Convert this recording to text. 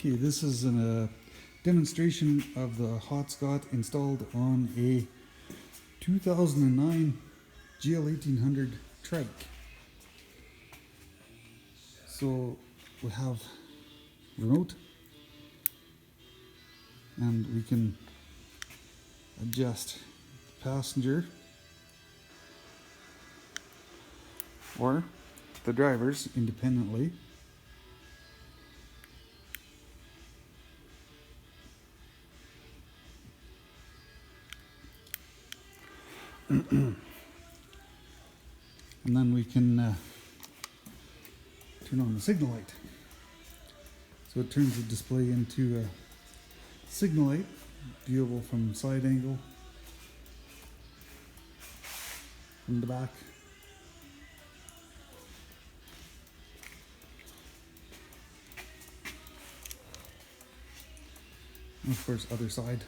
Okay, this is a demonstration of the hot Scot installed on a 2009 GL 1800 trike. So we have remote, and we can adjust passenger or the drivers independently. And then we can turn on the signal light. So it turns the display into a signal light, viewable from side angle, from the back. And of course, other side.